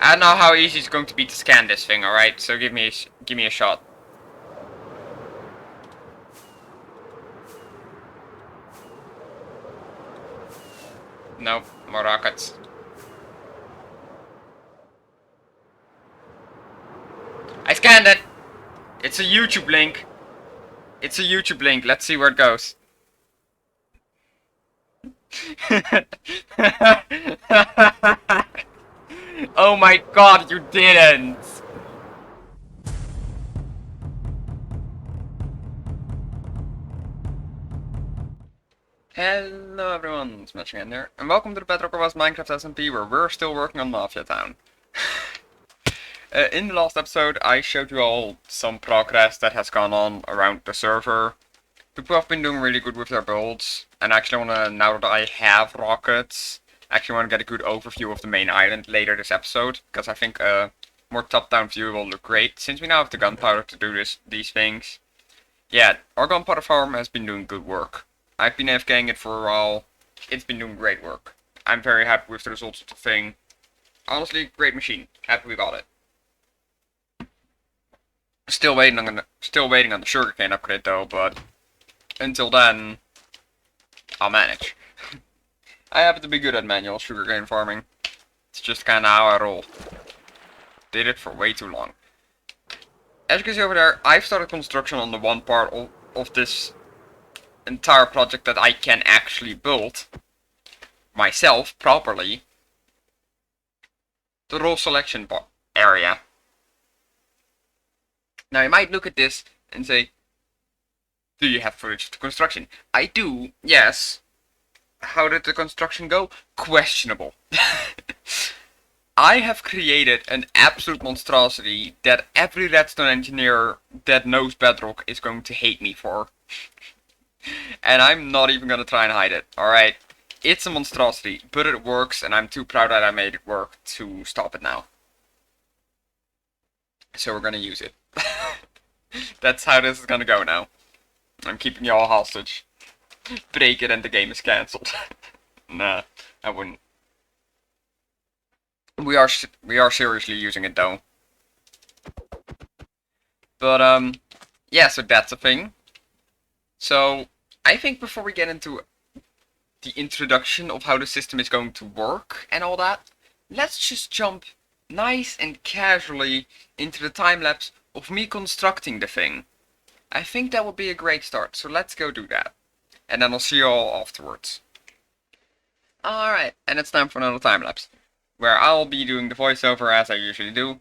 I don't know how easy it's going to be to scan this thing, alright? So give me a shot. Nope, more rockets. I scanned it! It's a YouTube link. It's a YouTube link. Let's see where it goes. Oh my god, you didn't! Hello everyone, it's Mitch again here, and welcome to the Bedrock Minecraft SMP, where we're still working on Mafia Town. In the last episode, I showed you all some progress that has gone on around the server. People have been doing really good with their builds, and I actually want to, now that I have rockets, I actually want to get a good overview of the main island later this episode, because I think a more top-down view will look great, since we now have the gunpowder to do these things. Yeah, our gunpowder farm has been doing good work. I've been AFKing it for a while. It's been doing great work. I'm very happy with the results of the thing. Honestly, great machine. Happy we got it. Still waiting on the sugarcane upgrade though, but until then, I'll manage. I happen to be good at manual sugarcane farming. It's just kinda how I roll. Did it for way too long. As you can see over there, I've started construction on the one part of this entire project that I can actually build myself properly. The role selection area. Now you might look at this and say, do you have footage of the construction? I do, yes. How did the construction go? Questionable. I have created an absolute monstrosity that every redstone engineer that knows Bedrock is going to hate me for. And I'm not even gonna try and hide it, alright? It's a monstrosity, but it works, and I'm too proud that I made it work to stop it now. So we're gonna use it. That's how this is gonna go now. I'm keeping you all hostage. Break it and the game is cancelled. Nah, I wouldn't. We are seriously using it though. But yeah, so that's a thing. So I think before we get into the introduction of how the system is going to work and all that, let's just jump nice and casually into the time lapse of me constructing the thing. I think that would be a great start, so let's go do that. And then I'll see you all afterwards. Alright, and it's time for another time lapse, where I'll be doing the voiceover as I usually do,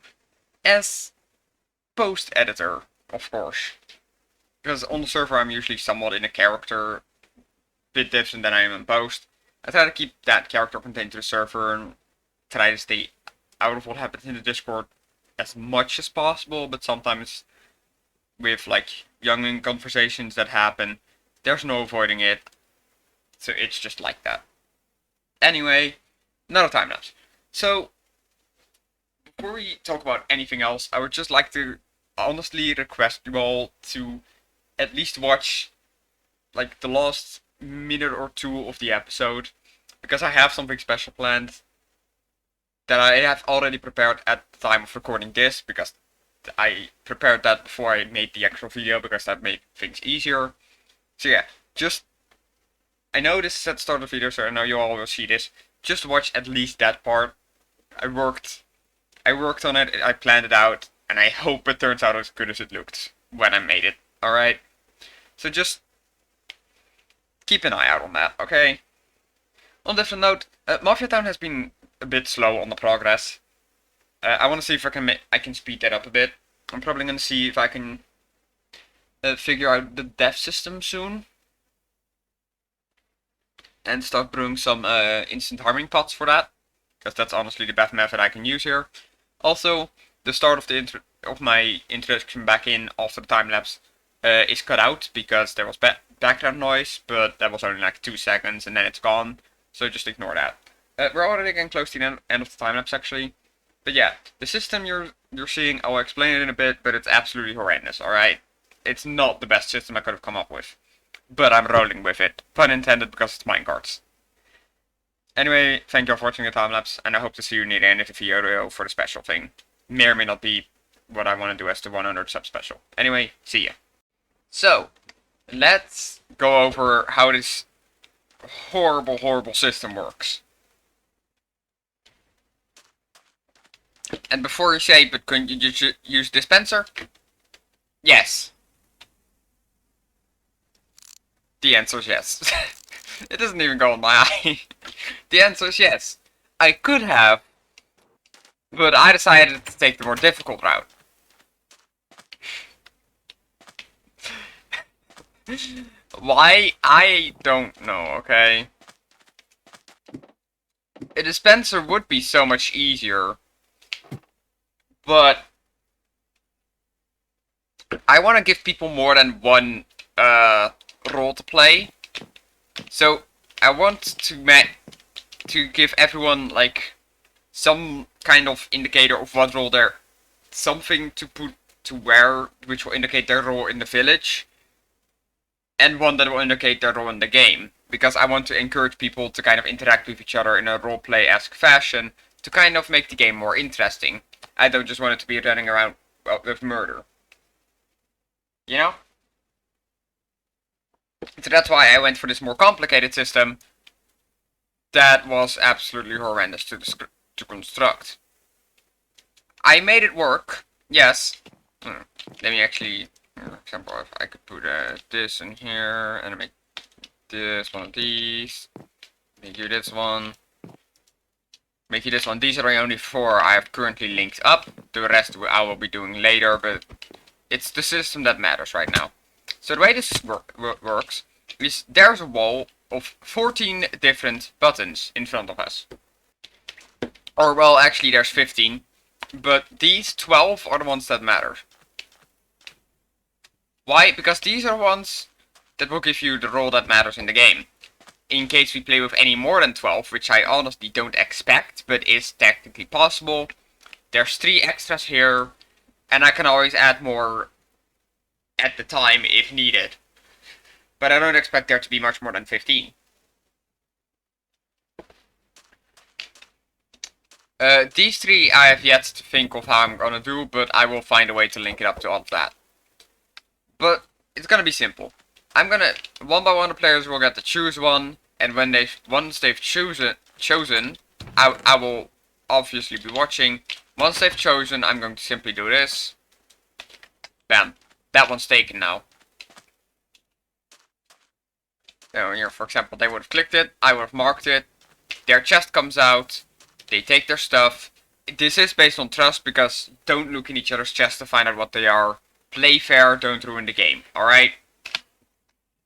as post-editor, of course. Because on the server I'm usually somewhat in a character, bit different than I am in post. I try to keep that character contained to the server and try to stay out of what happens in the Discord as much as possible, but sometimes with like young conversations that happen, there's no avoiding it. So it's just like that. Anyway, another time lapse. So before we talk about anything else, I would just like to honestly request you all to at least watch like the last minute or two of the episode, because I have something special planned that I have already prepared at the time of recording this, because I prepared that before I made the actual video, because that made things easier. So yeah, just, I know this is at the start of the video, so I know you all will see this. Just watch at least that part. I worked on it, I planned it out, and I hope it turns out as good as it looked when I made it, alright? So just keep an eye out on that, okay? On a different note, Mafia Town has been a bit slow on the progress. I want to see if I can speed that up a bit. I'm probably going to see if I can figure out the dev system soon. And start brewing some instant harming pots for that. Because that's honestly the best method I can use here. Also, the start of my introduction back in after the time lapse is cut out because there was background noise, but that was only like 2 seconds and then it's gone. So just ignore that. We're already getting close to the end of the time lapse actually. But yeah, the system you're seeing, I'll explain it in a bit, but it's absolutely horrendous, alright? It's not the best system I could have come up with. But I'm rolling with it. Pun intended, because it's minecarts. Anyway, thank you for watching the time lapse, and I hope to see you near the end of the video for the special thing. May or may not be what I want to do as the 100 sub special. Anyway, see ya. So, let's go over how this horrible system works. And before you say, but couldn't you just use dispenser? Yes. The answer is yes. It doesn't even go on my eye. The answer is yes. I could have, but I decided to take the more difficult route. Why? I don't know, okay? A dispenser would be so much easier, but I want to give people more than one role to play. So I want to give everyone like some kind of indicator of what role they're, something to put to wear which will indicate their role in the village, and one that will indicate their role in the game. Because I want to encourage people to kind of interact with each other in a roleplay-esque fashion to kind of make the game more interesting. I don't just want it to be running around with murder. You know? So that's why I went for this more complicated system that was absolutely horrendous to construct. I made it work, yes. Let me actually, for example, if I could put this in here and make this one of these, make you this one, make you this one. These are the only 4 I have currently linked up. The rest I will be doing later, but it's the system that matters right now. So the way this works is there's a wall of 14 different buttons in front of us. Or well, actually there's 15, but these 12 are the ones that matter. Why? Because these are ones that will give you the role that matters in the game. In case we play with any more than 12, which I honestly don't expect, but is technically possible, there's 3 extras here, and I can always add more at the time if needed. But I don't expect there to be much more than 15. These 3 I have yet to think of how I'm gonna do, but I will find a way to link it up to all of that. But it's gonna be simple. I'm gonna, one by one the players will get to choose one, and when once they've chosen, I will obviously be watching. Once they've chosen, I'm going to simply do this. Bam. That one's taken now. So here, for example, they would have clicked it, I would have marked it, their chest comes out, they take their stuff. This is based on trust, because don't look in each other's chests to find out what they are. Play fair, don't ruin the game, alright?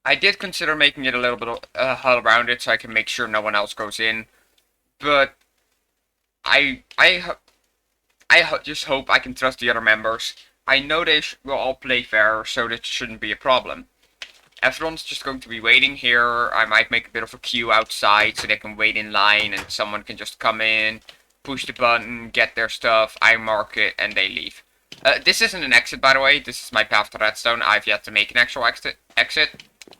I did consider making it a little bit of a hull around it so I can make sure no one else goes in, but I just hope I can trust the other members. I know they will all play fair, so that shouldn't be a problem. Everyone's just going to be waiting here. I might make a bit of a queue outside so they can wait in line and someone can just come in, push the button, get their stuff, I mark it, and they leave. This isn't an exit, by the way. This is my path to redstone. I've yet to make an actual exit.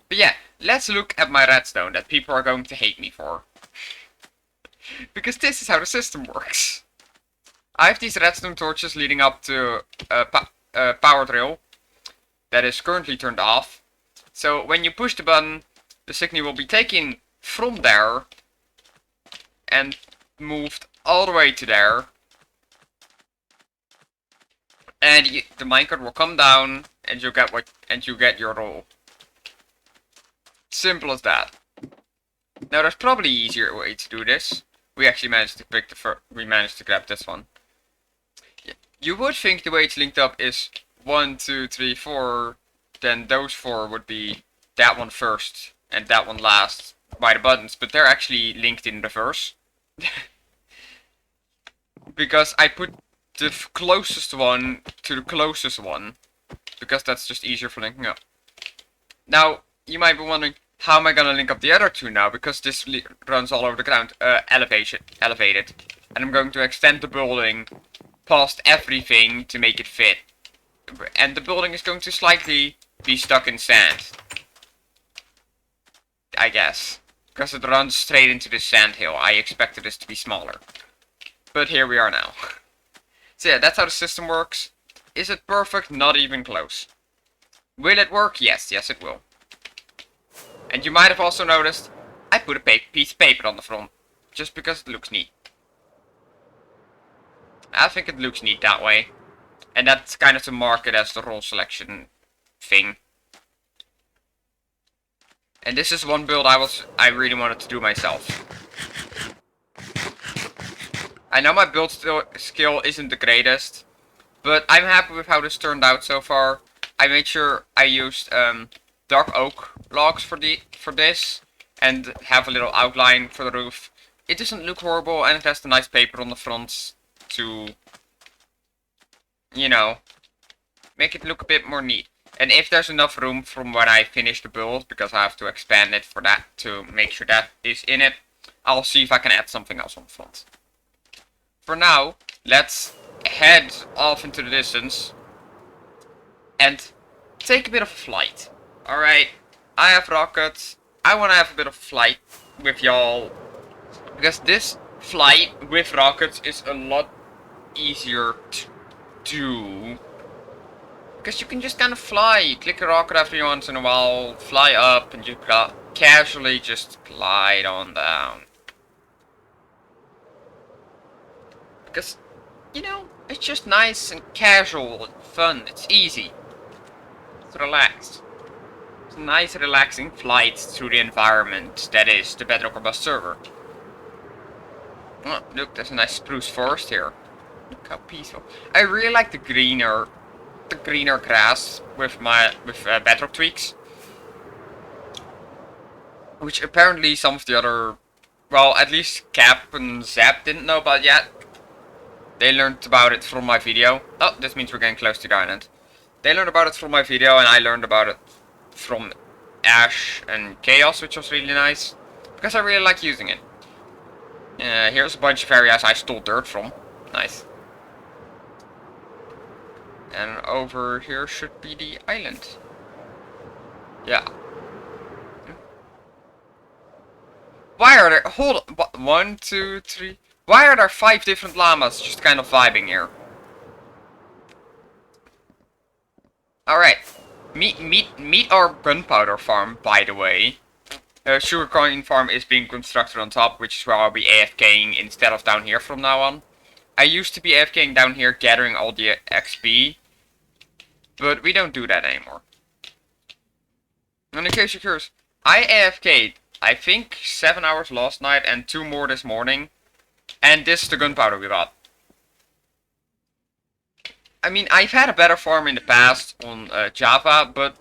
But yeah, let's look at my redstone that people are going to hate me for. Because this is how the system works. I have these redstone torches leading up to a power drill that is currently turned off. So when you push the button, the signal will be taken from there and moved all the way to there. And the minecart will come down, and you get your roll. Simple as that. Now there's probably an easier way to do this. We actually managed to pick we managed to grab this one. You would think the way it's linked up is 1, 2, 3, 4. Then those 4 would be that one first and that one last by the buttons, but they're actually linked in reverse. Because I put the closest one to the closest one, because that's just easier for linking up. Now, you might be wondering, how am I gonna link up the other 2 now? Because this runs all over the ground, elevated. And I'm going to extend the building past everything to make it fit. And the building is going to slightly be stuck in sand, I guess. because it runs straight into the sandhill. I expected this to be smaller. But here we are now. So yeah, that's how the system works. Is it perfect? Not even close. Will it work? Yes, yes it will. And you might have also noticed, I put a piece of paper on the front. Just because it looks neat. I think it looks neat that way. And that's kind of to mark it as the role selection thing. And this is one build I really wanted to do myself. I know my build skill isn't the greatest, but I'm happy with how this turned out so far. I made sure I used dark oak logs for this, and have a little outline for the roof. It doesn't look horrible, and it has the nice paper on the front to, you know, make it look a bit more neat. And if there's enough room from when I finish the build, because I have to expand it for that to make sure that is in it, I'll see if I can add something else on the front. For now, let's head off into the distance and take a bit of a flight. Alright, I have rockets. I want to have a bit of a flight with y'all, because this flight with rockets is a lot easier to do. Because you can just kind of fly. You click a rocket every once in a while, fly up, and you casually just glide on down. Because, you know, it's just nice and casual and fun. It's easy. It's relaxed. It's a nice relaxing flight through the environment that is the Bedrock or Bust server. Oh, look, there's a nice spruce forest here. Look how peaceful. I really like the greener grass with Bedrock tweaks. Which apparently some of the other, well, at least Cap and Zap didn't know about yet. They learned about it from my video. Oh, this means we're getting close to the island. They learned about it from my video, and I learned about it from Ash and Chaos, which was really nice. Because I really like using it. Here's a bunch of areas I stole dirt from. Nice. And over here should be the island. Yeah. Why are there... Hold on. 1, 2, 3... Why are there 5 different llamas just kind of vibing here? Alright. Meet our gunpowder farm, by the way. Sugarcane farm is being constructed on top, which is where I'll be AFKing instead of down here from now on. I used to be AFKing down here, gathering all the XP. But we don't do that anymore. And in case you're curious, I AFK'd, I think, 7 hours last night and 2 more this morning. And this is the gunpowder we got. I mean, I've had a better farm in the past on Java, but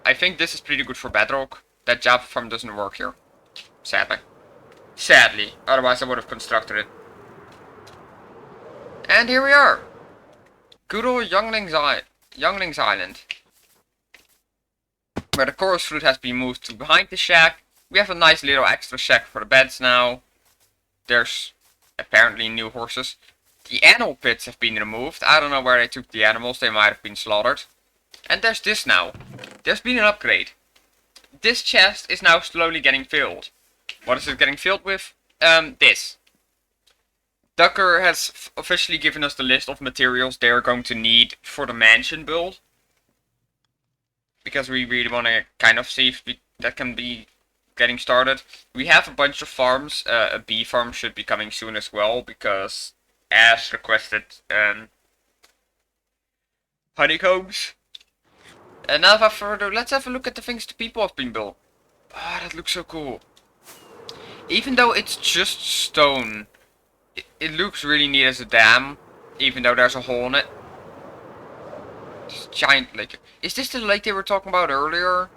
I think this is pretty good for Bedrock. That Java farm doesn't work here. Sadly. Sadly. Otherwise I would have constructed it. And here we are. Good old Younglings Island. Where the chorus fruit has been moved to behind the shack. We have a nice little extra shack for the beds now. There's apparently new horses. The animal pits have been removed. I don't know where they took the animals. They might have been slaughtered. And there's this now. There's been an upgrade. This chest is now slowly getting filled. What is it getting filled with? This. Ducker has officially given us the list of materials they are going to need for the mansion build. Because we really want to kind of see if that can be getting started. We have a bunch of farms. A bee farm should be coming soon as well, because Ash requested honeycombs. And now without further ado, let's have a look at the things the people have been built. Ah, that looks so cool. Even though it's just stone, it looks really neat as a dam, even though there's a hole in it. This giant lake. Is this the lake they were talking about earlier?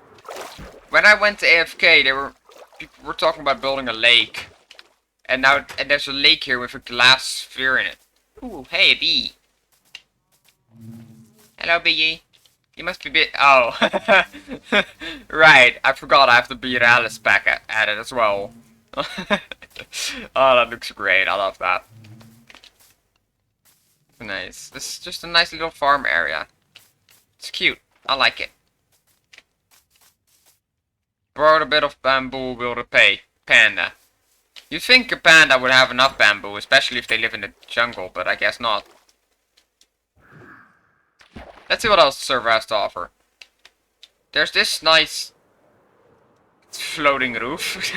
When I went to AFK, people were talking about building a lake. And now there's a lake here with a glass sphere in it. Ooh, hey, bee. Hello, bee. You must be oh. Right, I forgot I have the Bee Realis pack added as well. Oh, that looks great. I love that. Nice. This is just a nice little farm area. It's cute. I like it. Borrowed a bit of bamboo will repay. panda. You'd think a panda would have enough bamboo, especially if they live in the jungle, but I guess not. Let's see what else the server has to offer. There's this nice floating roof.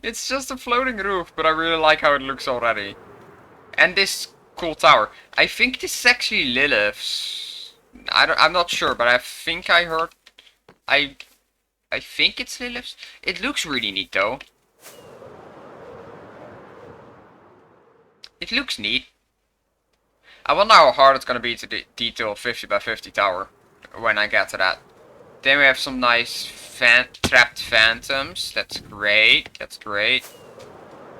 It's just a floating roof, but I really like how it looks already. And this cool tower. I think this is actually Lilith's. I'm not sure, but I think I heard. I think it's Lilith's. It looks really neat though. It looks neat. I wonder how hard it's gonna be to detail a 50 by 50 tower when I get to that. Then we have some nice trapped phantoms. That's great. That's great.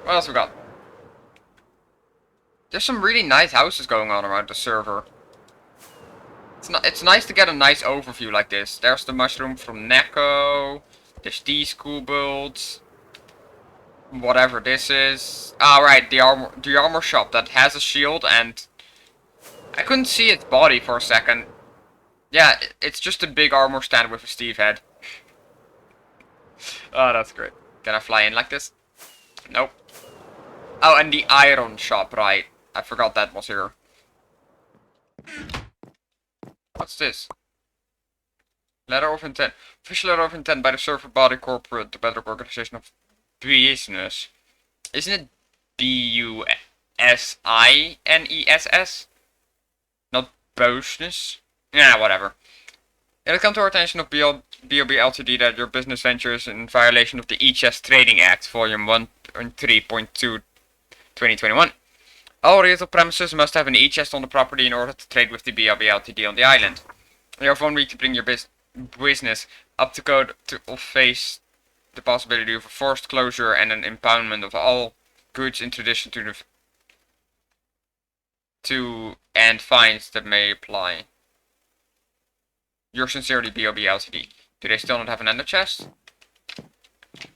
What else we got? There's some really nice houses going on around the server. It's nice to get a nice overview like this. There's the mushroom from Neko. There's these cool builds. Whatever this is. Ah, right, the armor shop that has a shield, and I couldn't see its body for a second. Yeah, it's just a big armor stand with a Steve head. Oh, that's great. Can I fly in like this? Nope. Oh, and the iron shop, right. I forgot that was here. What's this? Letter of intent. Official letter of intent by the server body corporate, the Bedrock organization of business. Isn't it B-U-S-I-N-E-S-S? Not business? Yeah, whatever. It has come to our attention of BOB Ltd that your business venture is in violation of the E-Chest Trading Act, Volume 1.3.2, 2021. All retail premises must have an E-Chest on the property in order to trade with the BOB Ltd on the island. You have 1 week to bring your business up to code to face the possibility of a forced closure and an impoundment of all goods in tradition and fines that may apply. Yours sincerely, BOB Ltd. Do they still not have an ender chest?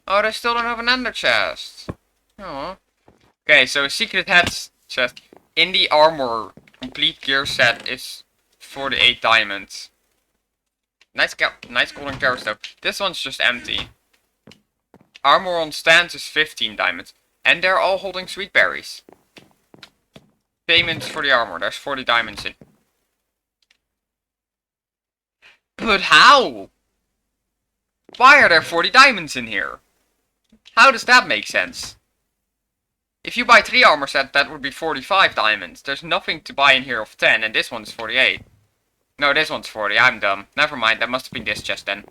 Oh, they still don't have an ender chest. Oh. Okay, so a secret head chest in the armor complete gear set is 48 diamonds. Nice golden carrots though. This one's just empty. Armor on stands is 15 diamonds. And they're all holding sweet berries. Payments for the armor. There's 40 diamonds in. But how? Why are there 40 diamonds in here? How does that make sense? If you buy 3 armor sets, that would be 45 diamonds. There's nothing to buy in here of 10, and this one's 48. No, this one's 40. I'm dumb. Never mind, that must have been this chest then.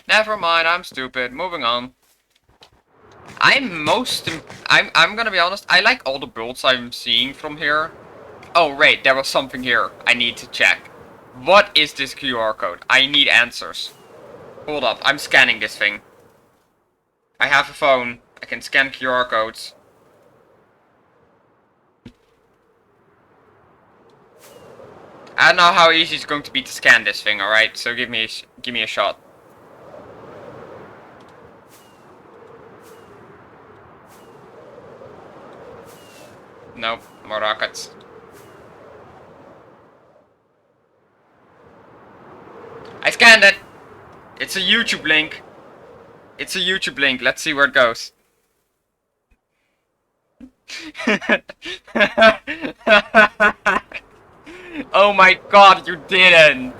Never mind, I'm stupid. Moving on. I'm gonna be honest, I like all the builds I'm seeing from here. Oh, right, there was something here I need to check. What is this QR code? I need answers. Hold up, I'm scanning this thing. I have a phone. I can scan QR codes. I don't know how easy it's going to be to scan this thing, alright? So give me a shot. Nope, more rockets. I scanned it! It's a YouTube link. It's a YouTube link. Let's see where it goes. Oh my god, you didn't!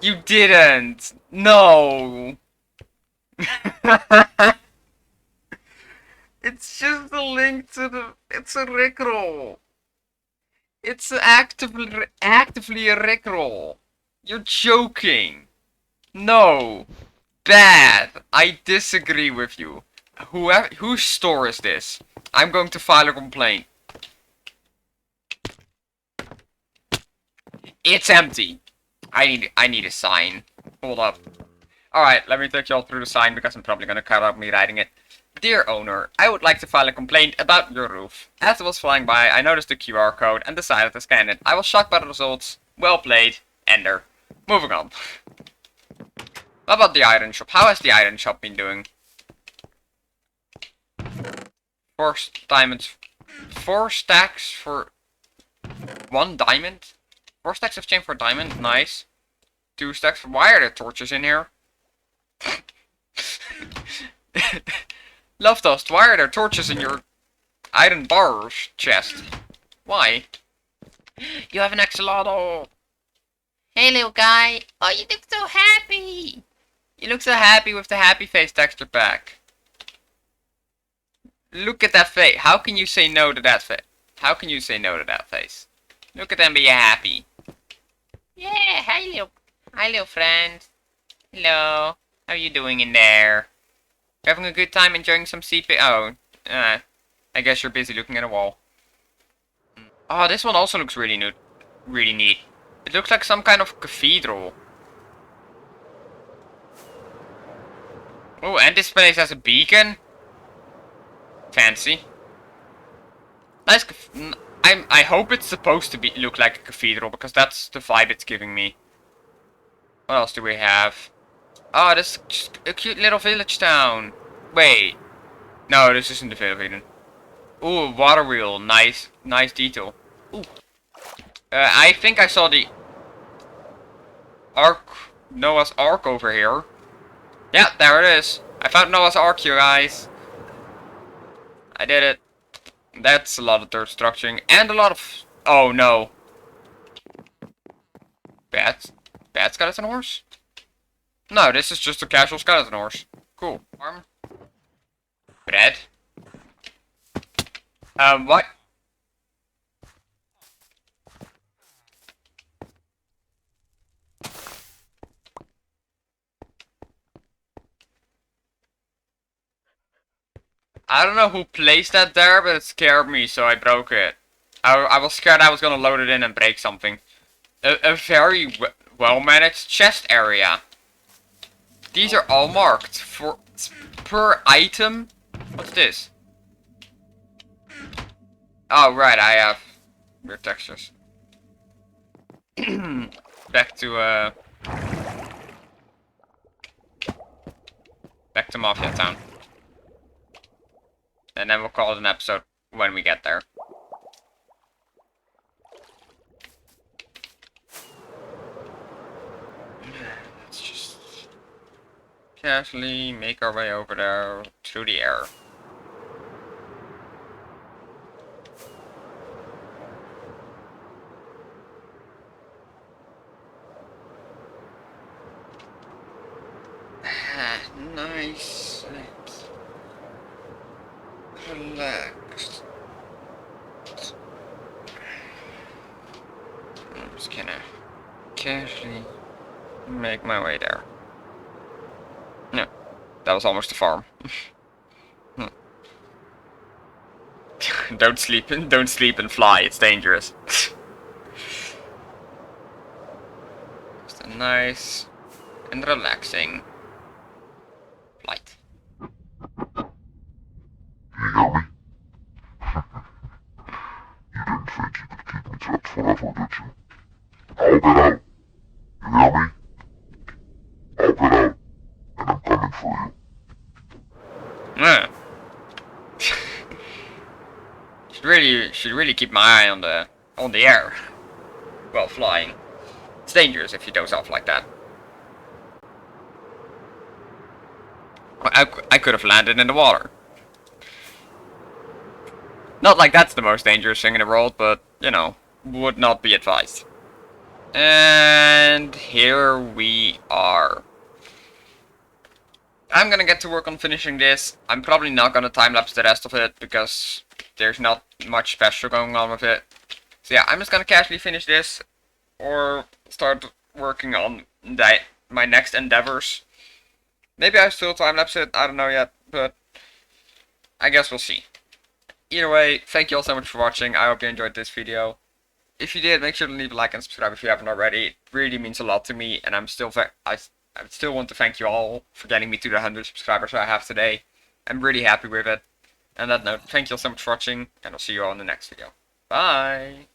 You didn't! No! It's just a link to the... It's a rickroll. It's actively a rickroll. You're joking. No. Bad. I disagree with you. Whose store is this? I'm going to file a complaint. It's empty. I need a sign. Hold up. Alright, let me take y'all through the sign because I'm probably gonna cut out me writing it. Dear owner, I would like to file a complaint about your roof. As I was flying by, I noticed the QR code and decided to scan it. I was shocked by the results. Well played. Ender. Moving on. What about the iron shop? How has the iron shop been doing? 4 diamonds. 4 stacks for 1 diamond? 4 stacks of chain for a diamond. Nice. 2 stacks. Why are there torches in here? Love Dust, why are there torches in your iron bar chest? Why? You have an axolotl. Hey, little guy. Oh, you look so happy. You look so happy with the happy face texture pack. Look at that face. How can you say no to that face? How can you say no to that face? Look at them be happy. Yeah, hi little friend. Hello. How are you doing in there? Having a good time enjoying some CP? Oh, I guess you're busy looking at a wall. Oh, this one also looks really neat. Really neat. It looks like some kind of cathedral. Oh, and this place has a beacon. Fancy. Nice. I hope it's supposed to look like a cathedral because that's the vibe it's giving me. What else do we have? Oh, this is just a cute little village town. Wait. No, this isn't the village. Ooh, water wheel. Nice detail. Ooh. I think I saw the Ark, Noah's Ark over here. Yeah, there it is. I found Noah's Ark, you guys. I did it. That's a lot of dirt structuring and a lot of... Oh no. Bad skeleton horse? No, this is just a casual skeleton horse. Cool. Farm. Bread. What? I don't know who placed that there, but it scared me, so I broke it. I was scared I was gonna load it in and break something. A very well-managed chest area. These are all marked for per item. What's this? Oh, right, I have weird textures. Back to Mafia Town. And then we'll call it an episode when we get there. Let's just casually make our way over there through the air. Nice. Relaxed. I'm just gonna casually make my way there. No, that was almost a farm. Don't sleep and fly. It's dangerous. Just a nice and relaxing flight. You didn't think you could keep me trapped forever, did you? I'll get out. You hear me? I'll get out. And I'm coming for you. Yeah. should really keep my eye on the air while flying. It's dangerous if you doze off like that. I could have landed in the water. Not like that's the most dangerous thing in the world, but, you know, would not be advised. And here we are. I'm gonna get to work on finishing this. I'm probably not gonna time-lapse the rest of it, because there's not much special going on with it. So yeah, I'm just gonna casually finish this, or start working on my next endeavors. Maybe I still time-lapse it, I don't know yet, but I guess we'll see. Either way, thank you all so much for watching. I hope you enjoyed this video. If you did, make sure to leave a like and subscribe if you haven't already. It really means a lot to me, and I still want to thank you all for getting me to the 100 subscribers I have today. I'm really happy with it. On that note, thank you all so much for watching, and I'll see you all in the next video. Bye!